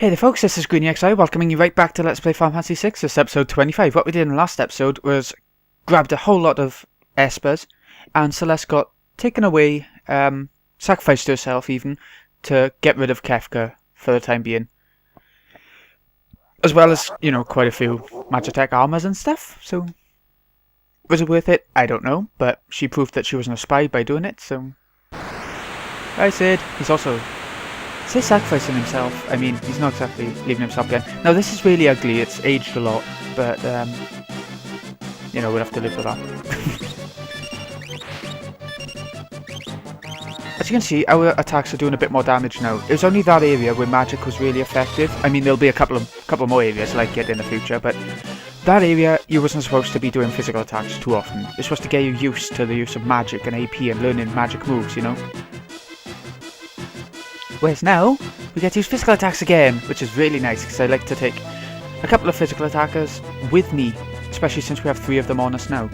Hey there folks, this is GreenyXI welcoming you right back to Let's Play Final Fantasy 6. This is episode 25. What we did in the last episode was grabbed a whole lot of espers, and Celeste got taken away, sacrificed herself even, to get rid of Kefka for the time being. As well as, you know, quite a few Magitek armors and stuff, so... Was it worth it? I don't know, but she proved that she wasn't a spy by doing it, so... I said, he's also... Say sacrificing himself, I mean, he's not exactly leaving himself behind. Now this is really ugly, it's aged a lot, but, you know, we'll have to live with that. As you can see, our attacks are doing a bit more damage now. It was only that area where magic was really effective. I mean, there'll be a couple more areas like it in the future, but that area, you wasn't supposed to be doing physical attacks too often. It's supposed to get you used to the use of magic and AP and learning magic moves, you know? Whereas now, we get to use physical attacks again, which is really nice, because I like to take a couple of physical attackers with me, especially since we have 3 of them on us now.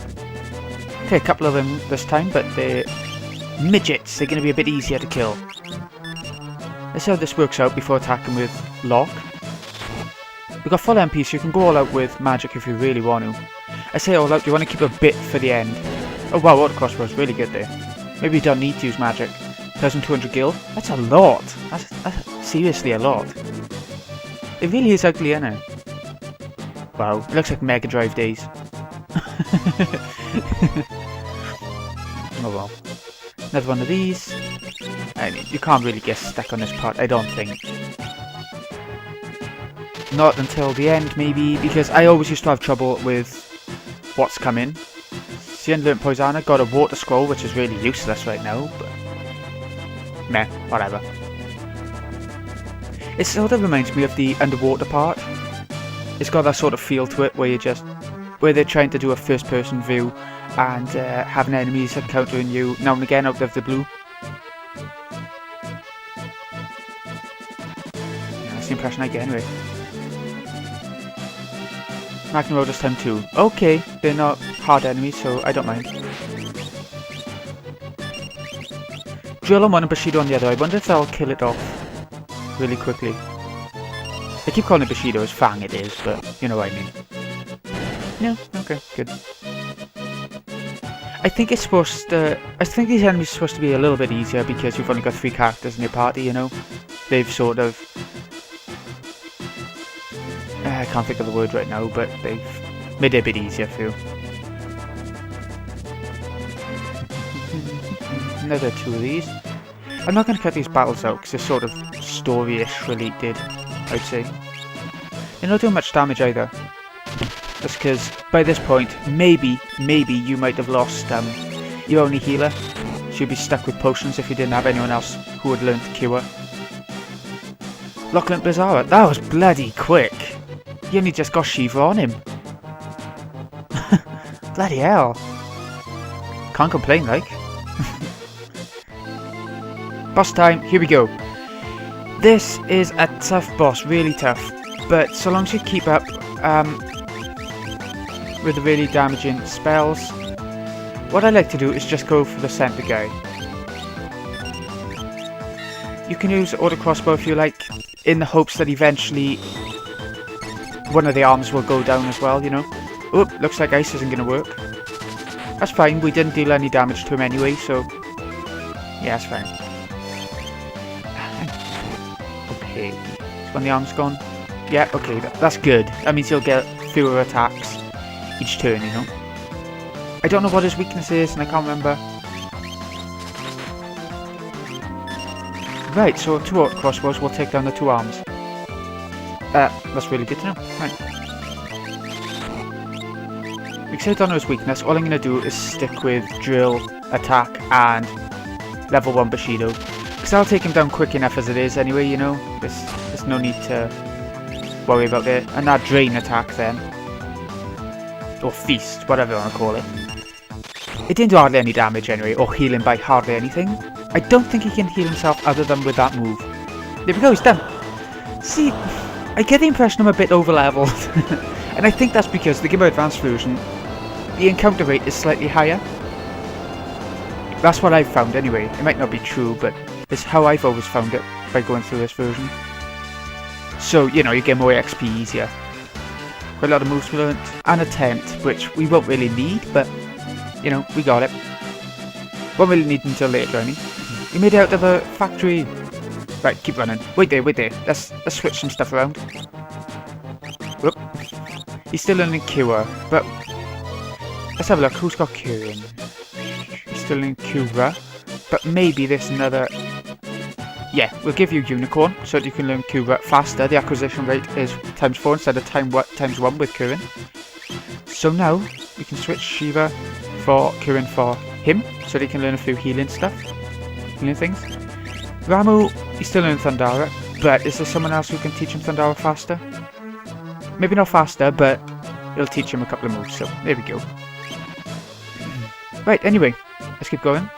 Okay, a couple of them this time, but they're midgets, they're going to be a bit easier to kill. Let's see how this works out before attacking with Lock. We've got full MP, so you can go all out with magic if you really want to. I say all out, you want to keep a bit for the end. Oh wow, Auto-Crossbow is really good there. Maybe you don't need to use magic. 1,200 gil? That's a lot! That's seriously a lot. It really is ugly, isn't it? Wow, it looks like Mega Drive days. Oh well. Another one of these. I mean, you can't really get stuck on this part, I don't think. Not until the end, maybe, because I always used to have trouble with what's coming. See, I learned Poisana, got a water scroll, which is really useless right now, but... meh, whatever. It sort of reminds me of the underwater part. It's got that sort of feel to it where where they're trying to do a first person view and having enemies encountering you now and again out of the blue. That's the impression I get anyway. Magna Road this time too. Okay, they're not hard enemies, so I don't mind. Drill on one and Bushido on the other. I wonder if that'll kill it off really quickly. I keep calling it Bushido, as Fang it is, but you know what I mean. Yeah, okay, good. I think it's supposed to... I think these enemies are supposed to be a little bit easier because you've only got 3 characters in your party, you know? They've sort of... I can't think of the word right now, but they've made it a bit easier for you. Another 2 of these. I'm not going to cut these battles out because they're sort of story-ish related, I'd say. They're not doing much damage either. That's because by this point, maybe you might have lost your only healer. So you'd be stuck with potions if you didn't have anyone else who would learn to cure. Lachlan Blizzara, that was bloody quick. He only just got Shiva on him. Bloody hell. Can't complain, like. Boss time, here we go. This is a tough boss, really tough, but so long as you keep up with the really damaging spells, what I like to do is just go for the center guy. You can use Auto-Crossbow if you like, in the hopes that eventually one of the arms will go down as well, you know. Oop, looks like ice isn't going to work. That's fine, we didn't deal any damage to him anyway, so yeah, that's fine. Okay, so when the arm's gone, yeah, okay, that's good. That means you'll get fewer attacks each turn, you know. I don't know what his weakness is, and I can't remember. Right, so 2 Auto-Crossbows will take down the 2 arms. That's really good to know. Right. Because I don't know his weakness, all I'm going to do is stick with Drill, Attack, and Level 1 Bushido. Because I'll take him down quick enough as it is anyway, you know. There's no need to worry about it. And that Drain attack then. Or Feast, whatever you want to call it. It didn't do hardly any damage anyway, or heal him by hardly anything. I don't think he can heal himself other than with that move. There we go, he's done. See, I get the impression I'm a bit over-leveled. And I think that's because the Game Boy Advance version, the encounter rate is slightly higher. That's what I've found anyway. It might not be true, but it's how I've always found it by going through this version. So, you know, you get more XP easier. Quite a lot of moves we learnt. And a tent, which we won't really need, but, you know, we got it. Won't really need until later, I mean. We made it out of the factory. Right, keep running. Wait there, wait there. Let's switch some stuff around. Whoop. He's still learning Cure, but let's have a look. Who's got Curing? He's still learning Cura, but maybe there's another. Yeah, we'll give you Unicorn so that you can learn Cura faster. The acquisition rate is ×4 instead of ×1 with Curing. So now we can switch Shiva for Curing for him so that he can learn a few healing stuff, healing things. Ramu, he's still learning Thundara, but is there someone else who can teach him Thundara faster? Maybe not faster, but it'll teach him a couple of moves, so there we go. Right, anyway, let's keep going.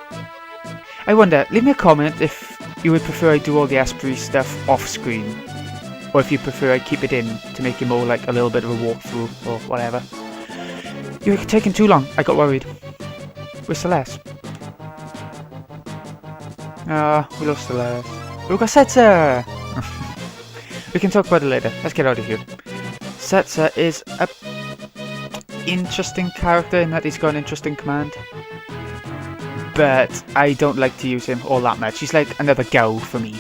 I wonder, leave me a comment if you would prefer I do all the espers stuff off screen, or if you prefer I keep it in to make it more like a little bit of a walkthrough, or whatever. You're taking too long, I got worried. Where's Celeste? We lost Celeste. We've got Setzer! We can talk about it later. Let's get out of here. Setzer is a interesting character in that he's got an interesting command. But I don't like to use him all that much. He's like another Gao for me.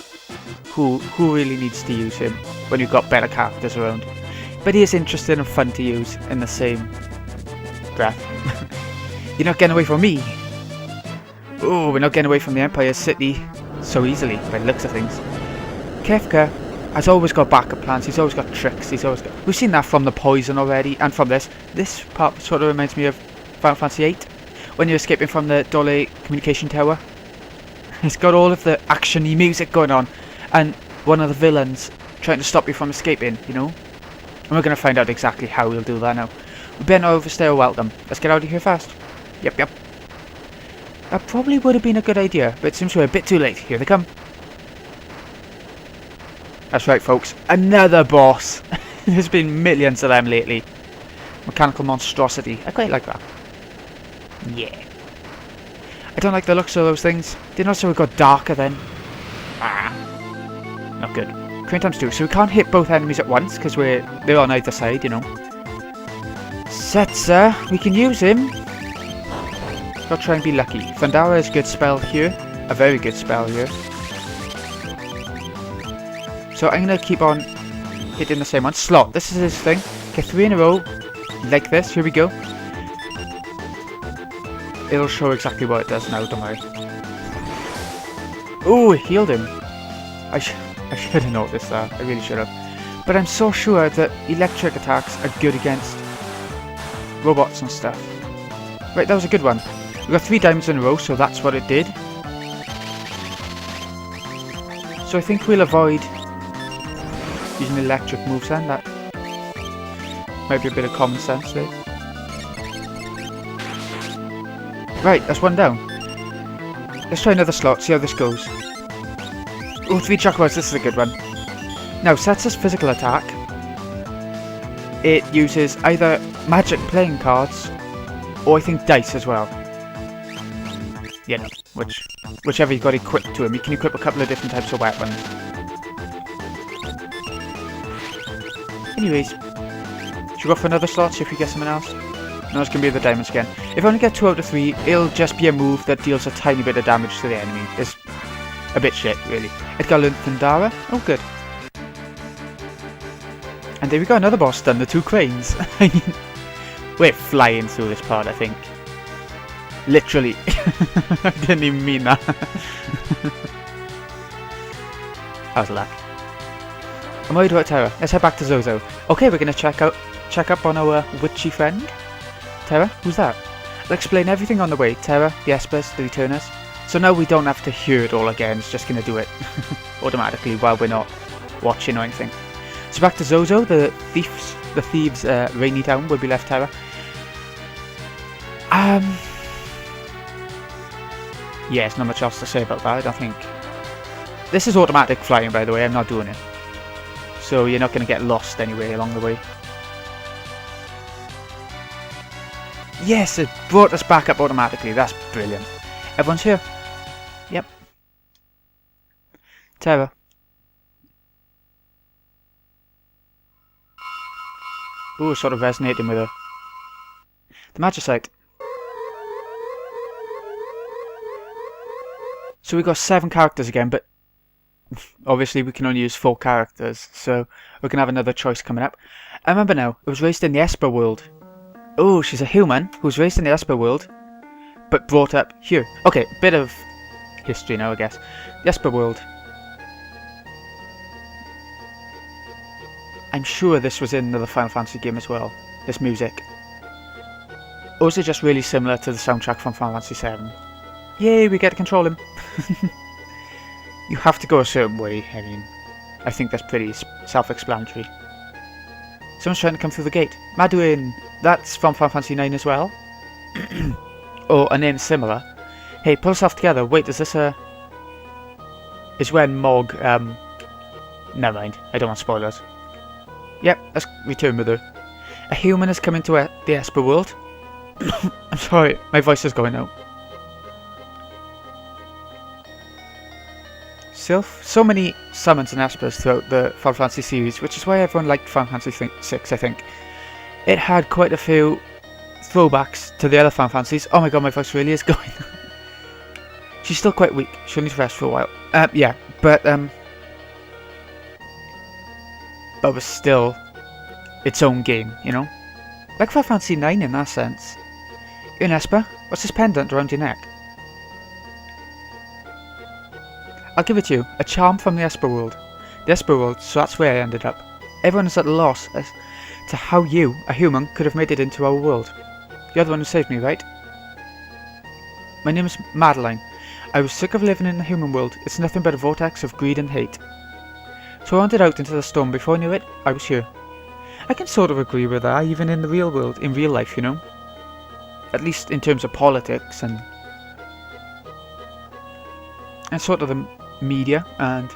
Who really needs to use him when you've got better characters around? But he is interesting and fun to use in the same breath. You're not getting away from me! Oh, we're not getting away from the Empire City so easily, by the looks of things. Kefka has always got backup plans, he's always got tricks, he's always got... We've seen that from the poison already, and from this. This part sort of reminds me of Final Fantasy VIII, when you're escaping from the Dole communication tower. It's got all of the action-y music going on, and one of the villains trying to stop you from escaping, you know? And we're going to find out exactly how we'll do that now. We better not overstay our welcome. Let's get out of here fast. Yep. That probably would have been a good idea, but it seems we're a bit too late. Here they come. That's right, folks. Another boss. There's been millions of them lately. Mechanical monstrosity. I quite like that. Yeah. I don't like the looks of those things. Didn't also got darker then. Not good. Crane ×2. So we can't hit both enemies at once because they're on either side, you know. Setzer, we can use him. Gotta try and be lucky. Thundara is a good spell here. A very good spell here. So I'm gonna keep on hitting the same one. Slot. This is his thing. Okay, 3 in a row. Like this. Here we go. It'll show exactly what it does now, don't worry. Oh, it healed him. I should have noticed that. I really should have. But I'm so sure that electric attacks are good against robots and stuff. Right, that was a good one. We got 3 diamonds in a row, so that's what it did. So I think we'll avoid using electric moves then. That might be a bit of common sense there. Right, that's one down. Let's try another slot, see how this goes. Oh, 3 chocobos, this is a good one. Now, Setzer's physical attack. It uses either magic playing cards, or I think dice as well. You know, whichever you've got equipped to him. You can equip a couple of different types of weapons. Anyways, should we go for another slot, see if we get something else? No, it's going to be the diamonds again. If I only get 2 out of 3, it'll just be a move that deals a tiny bit of damage to the enemy. It's a bit shit, really. Edgar learned Thundara. Oh, good. And there we go, another boss done, the 2 cranes. We're flying through this part, I think. Literally. I didn't even mean that. How's luck? I'm worried about Terra. Let's head back to Zozo. Okay, we're going to check up on our witchy friend. Terra, who's that? I'll explain everything on the way. Terra, the espers, the returners. So now we don't have to hear it all again. It's just going to do it automatically while we're not watching or anything. So back to Zozo, the thieves' rainy town where we left Terra. Yeah, there's not much else to say about that, I don't think. This is automatic flying, by the way, I'm not doing it. So you're not going to get lost anyway along the way. Yes, it brought us back up automatically, that's brilliant. Everyone's here? Yep. Terra. Ooh, sort of resonating with her. The Magitek. So we got 7 characters again, but obviously we can only use 4 characters, so we're gonna have another choice coming up. I remember now, it was raised in the Esper world. Oh, she's a human who's raised in the Esper world, but brought up here. Okay, bit of history now, I guess. The Esper world. I'm sure this was in another Final Fantasy game as well, this music. Or is it just really similar to the soundtrack from Final Fantasy VII? Yay, we get to control him! You have to go a certain way, I mean, I think that's pretty self-explanatory. Someone's trying to come through the gate. Maduin! That's from Final Fantasy IX as well. Or a name similar. Hey, pull yourself together. Wait, is this a... Is when Mog, Never mind, I don't want spoilers. Yep, let's return with her. A human has come into the Esper world. I'm sorry, my voice is going out. So many summons and espers throughout the Final Fantasy series, which is why everyone liked Final Fantasy VI, I think. It had quite a few throwbacks to the other Final Fantasies. Oh my god, my voice really is going. She's still quite weak. She'll need to rest for a while. Yeah, but was still its own game, you know? Like Final Fantasy IX in that sense. You're an Esper? What's this pendant around your neck? I'll give it to you. A charm from the Esper world. The Esper world, so that's where I ended up. Everyone is at a loss as to how you, a human, could have made it into our world. You're the one who saved me, right? My name is Madeline. I was sick of living in the human world. It's nothing but a vortex of greed and hate. So I wandered out into the storm. Before I knew it, I was here. I can sort of agree with that, even in the real world, in real life, you know? At least in terms of politics and sort of the media, and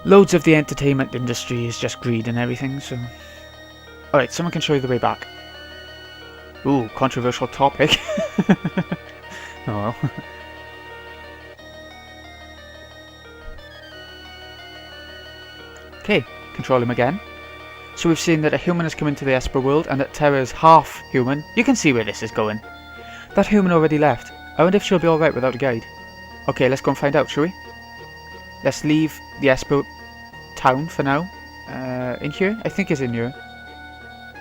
loads of the entertainment industry is just greed and everything, so... Alright, someone can show you the way back. Ooh, controversial topic. Oh well. Okay, control him again. So we've seen that a human has come into the Esper world and that Terra is half human. You can see where this is going. That human already left. I wonder if she'll be alright without a guide. Okay, let's go and find out, shall we? Let's leave the Esper town for now. In here? I think it's in here.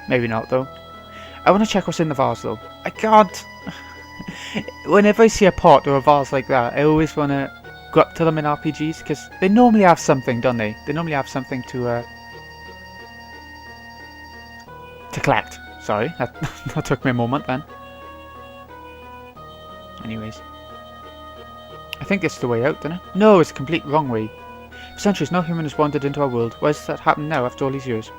Maybe not, though. I want to check what's in the vase, though. I can't! Whenever I see a pot or a vase like that, I always want to go up to them in RPGs, because they normally have something, don't they? They normally have something to collect. Sorry, that took me a moment then. Anyways. I think it's the way out, doesn't it? No, it's the complete wrong way. For centuries, no human has wandered into our world. Why does that happen now after all these years?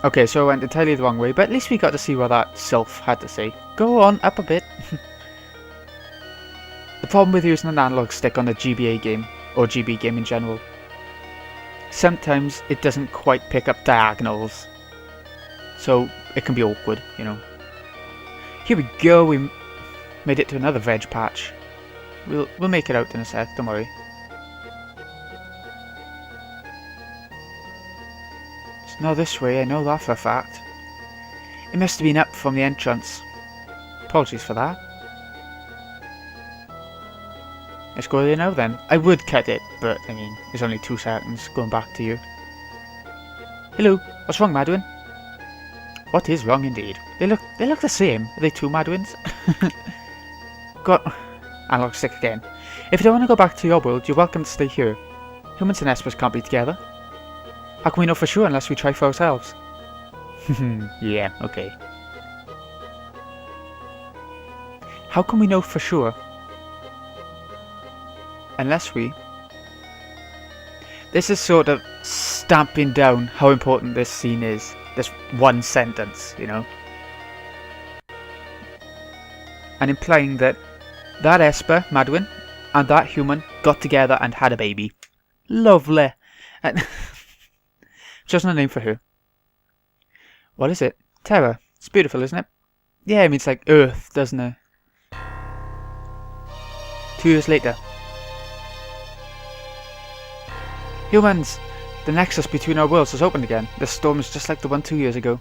Okay, so I went entirely the wrong way, but at least we got to see what that sylph had to say. Go on, up a bit. The problem with using an analog stick on a GBA game, or GB game in general, sometimes it doesn't quite pick up diagonals. So it can be awkward, you know. Here we go, we made it to another veg patch. We'll make it out in a sec, don't worry. It's not this way, I know that for a fact. It must have been up from the entrance. Apologies for that. Let's go there now then. I would cut it, but I mean, it's only 2 seconds going back to you. Hello, what's wrong, Maduin? What is wrong indeed? They look the same. Are they 2 Maduins? Got analog stick again. If you don't want to go back to your world, you're welcome to stay here. Humans and espers can't be together. How can we know for sure unless we try for ourselves? Yeah, okay. How can we know for sure? Unless we... This is sort of stamping down how important this scene is. This one sentence, you know? And implying that that Esper, Maduin, and that human got together and had a baby. Lovely. Just no name for her. What is it? Terra. It's beautiful, isn't it? Yeah, I mean, it's like Earth, doesn't it? 2 years later. Humans! The nexus between our worlds has opened again. This storm is just like the one 2 years ago.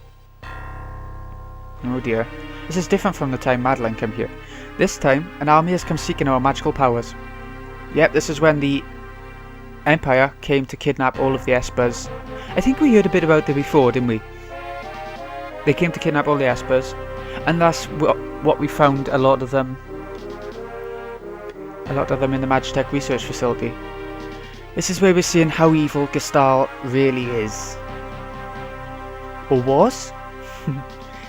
Oh dear. This is different from the time Madeline came here. This time, an army has come seeking our magical powers. Yep, this is when the Empire came to kidnap all of the espers. I think we heard a bit about it before, didn't we? They came to kidnap all the espers, and that's what we found a lot of them in the Magitek Research Facility. This is where we're seeing how evil Gestalt really is. Or was?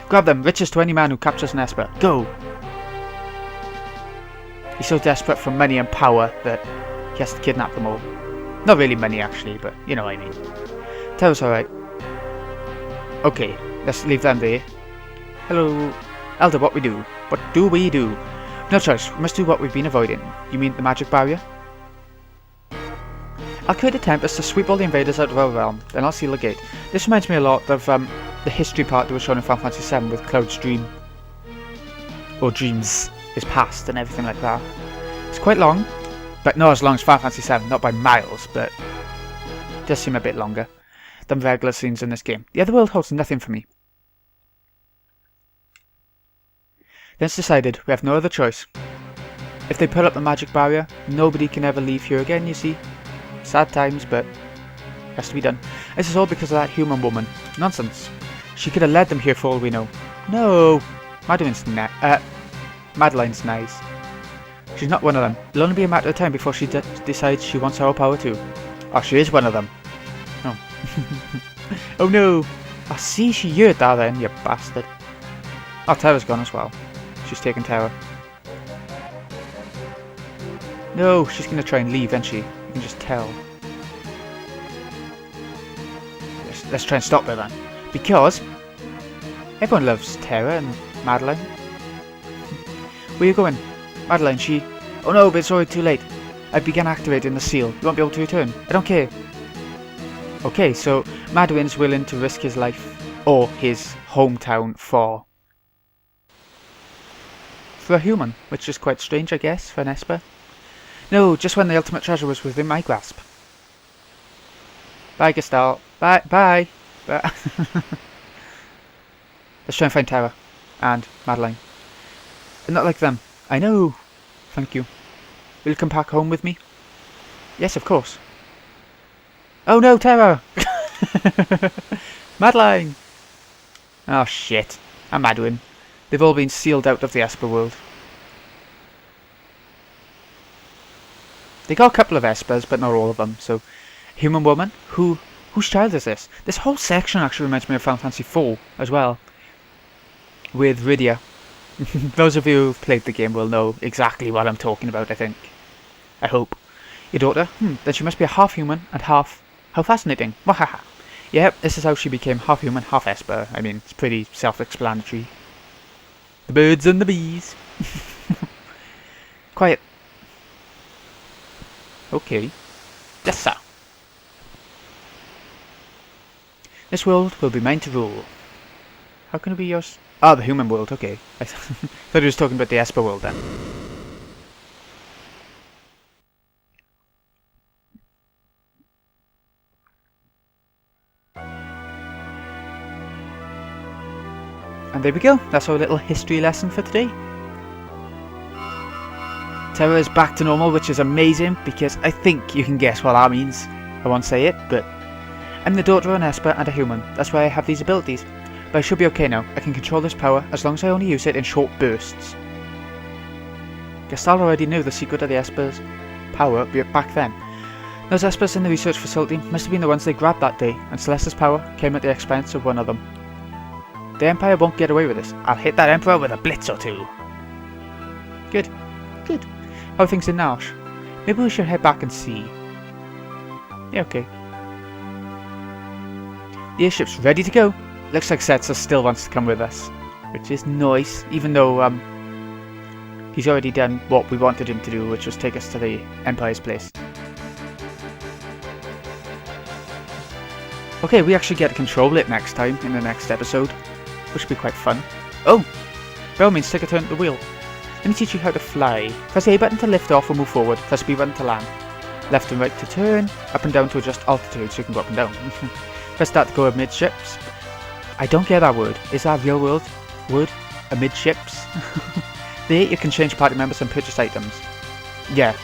Grab them, riches to any man who captures an esper. Go! He's so desperate for money and power that he has to kidnap them all. Not really money actually, but you know what I mean. Terra's alright. Okay, let's leave them there. Hello, Elder, what we do? What do we do? No choice, we must do what we've been avoiding. You mean the magic barrier? I'll create a tempest to sweep all the invaders out of our realm, then I'll seal the gate. This reminds me a lot of the history part that was shown in Final Fantasy VII with Cloud's dream. Or dreams, his past and everything like that. It's quite long, but not as long as Final Fantasy VII, not by miles, but it does seem a bit longer than regular scenes in this game. The other world holds nothing for me. Then it's decided we have no other choice. If they put up the magic barrier, nobody can ever leave here again, you see. Sad times, but it has to be done. This is all because of that human woman. Nonsense. She could have led them here for all we know. No! Madeline's nice. She's not one of them. It'll only be a matter of time before she decides she wants our power too. Oh, she is one of them. Oh. Oh no! I see she heard that then, you bastard. Oh, Terra's gone as well. She's taken Terra. No, she's gonna try and leave, isn't she? You can just tell. Let's try and stop her then. Because everyone loves Terra and Madeline. Where are you going? Madeline, she... Oh no, but it's already too late. I began activating the seal. You won't be able to return. I don't care. Okay, so Madwin's willing to risk his life, or his hometown, for a human, which is quite strange, I guess, for an esper. No, just when the ultimate treasure was within my grasp. Bye, Gestalt. Bye. Bye. Let's try and find Terra. And Madeline. Not like them. I know. Thank you. Will you come back home with me? Yes, of course. Oh no, Terra! Madeline! Oh shit. I'm Madwin. They've all been sealed out of the Esper world. They got a couple of espers, but not all of them, so... Human woman? Whose child is this? This whole section actually reminds me of Final Fantasy IV as well. With Rydia. Those of you who've played the game will know exactly what I'm talking about, I think. I hope. Your daughter? Then she must be a half human and half... How fascinating. Wahaha. Yep, this is how she became half human, half esper. I mean, it's pretty self-explanatory. The birds and the bees. Quiet. Okay. Yes, sir. This world will be mine to rule. How can it be yours? Ah, the human world, okay. I thought he was talking about the Esper world then. And there we go, that's our little history lesson for today. Terra is back to normal, which is amazing, because I think you can guess what that means. I won't say it, but... I'm the daughter of an Esper and a human, that's why I have these abilities. But I should be okay now, I can control this power as long as I only use it in short bursts. Gestalt already knew the secret of the Esper's power back then. Those Espers in the research facility must have been the ones they grabbed that day, and Celeste's power came at the expense of one of them. The Empire won't get away with this. I'll hit that Emperor with a Blitz or two. Good. Good. How are things in Nash? Maybe we should head back and see. Yeah, okay. The airship's ready to go. Looks like Setzer still wants to come with us, which is nice, even though he's already done what we wanted him to do, which was take us to the Empire's place. Okay, we actually get to control it next time, in the next episode, which will be quite fun. Oh! By all means, take a turn at the wheel. Let me teach you how to fly. Press A button to lift off or move forward, press B button to land. left and right to turn, up and down to adjust altitude so you can go up and down. Press start to go amidships. I don't get that word. Is that real word? Amidships? There you can change party members and purchase items. Yeah,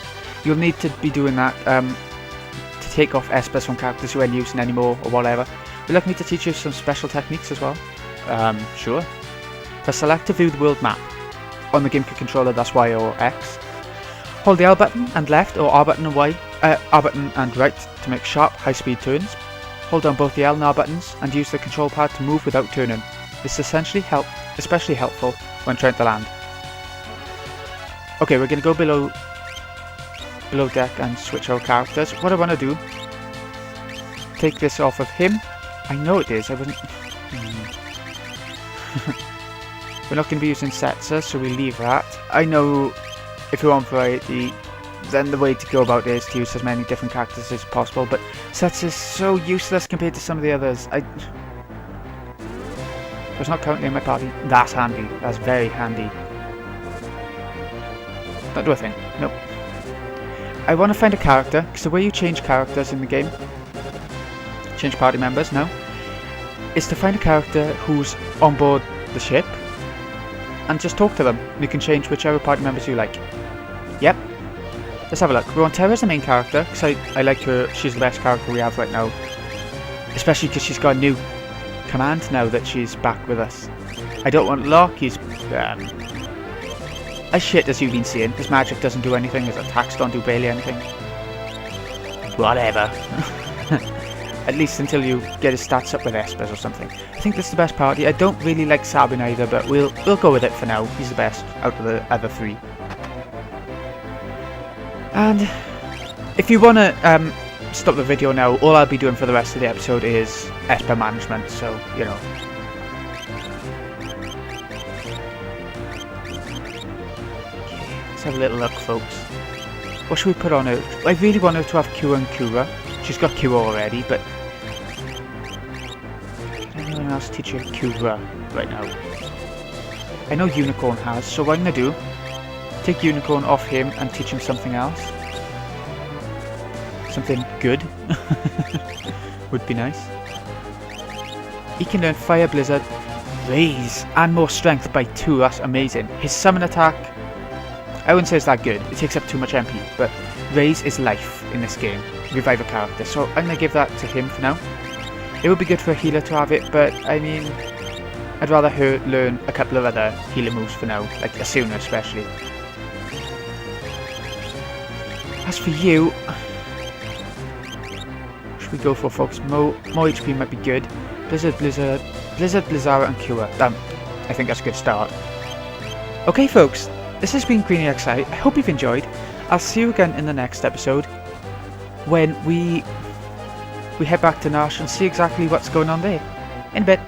you'll need to be doing that to take off espers from characters you ain't using anymore or whatever. Would you like me to teach you some special techniques as well? Sure. Press select to view the world map. On the GameCube controller, that's Y or X. Hold the L button and left, or R button and R button and right to make sharp, high-speed turns. Hold down both the L and R buttons and use the control pad to move without turning. This is especially helpful when trying to land. Okay, we're gonna go below deck and switch our characters. What I want to do, take this off of him. I know it is. I wasn't. We're not going to be using Setzer, so we leave that. I know if you want variety, then the way to go about it is to use as many different characters as possible, but Setzer is so useless compared to some of the others. I was not currently in my party. That's handy. That's very handy. Not do a thing. Nope. I want to find a character, because the way you change characters in the game, change party members now, is to find a character who's on board the ship and just talk to them. You can change whichever party members you like. Yep. Let's have a look. We want Terra as the main character, because I like her. She's the best character we have right now. Especially because she's got a new command now that she's back with us. I don't want Locke. He's as shit as you've been seeing. His magic doesn't do anything. His attacks don't do barely anything. Whatever. At least until you get his stats up with espers or something. I think this is the best party. I don't really like Sabin either, but we'll go with it for now. He's the best out of the other three. And if you want to stop the video now, all I'll be doing for the rest of the episode is esper management, so, you know. Let's have a little look, folks. What should we put on her? I really want her to have Cure and Cura. She's got Cure already, but can anyone else teach her Cura right now? I know Unicorn has, so what I'm going to do, take Unicorn off him and teach him something else. Something good. Would be nice. He can learn Fire, Blizzard, Raise, and more strength by 2. That's amazing. His summon attack, I wouldn't say it's that good. It takes up too much MP, but Raise is life in this game. Revive a character, so I'm going to give that to him for now. It would be good for a healer to have it, but I mean, I'd rather her learn a couple of other healer moves for now, like Asuna especially. As for you, what should we go for, folks? More HP might be good. Blizzard, Blizzara, and Cure. I think that's a good start. Okay, folks, this has been Greeny XI. I hope you've enjoyed. I'll see you again in the next episode, when we head back to Nash and see exactly what's going on there. In a bit.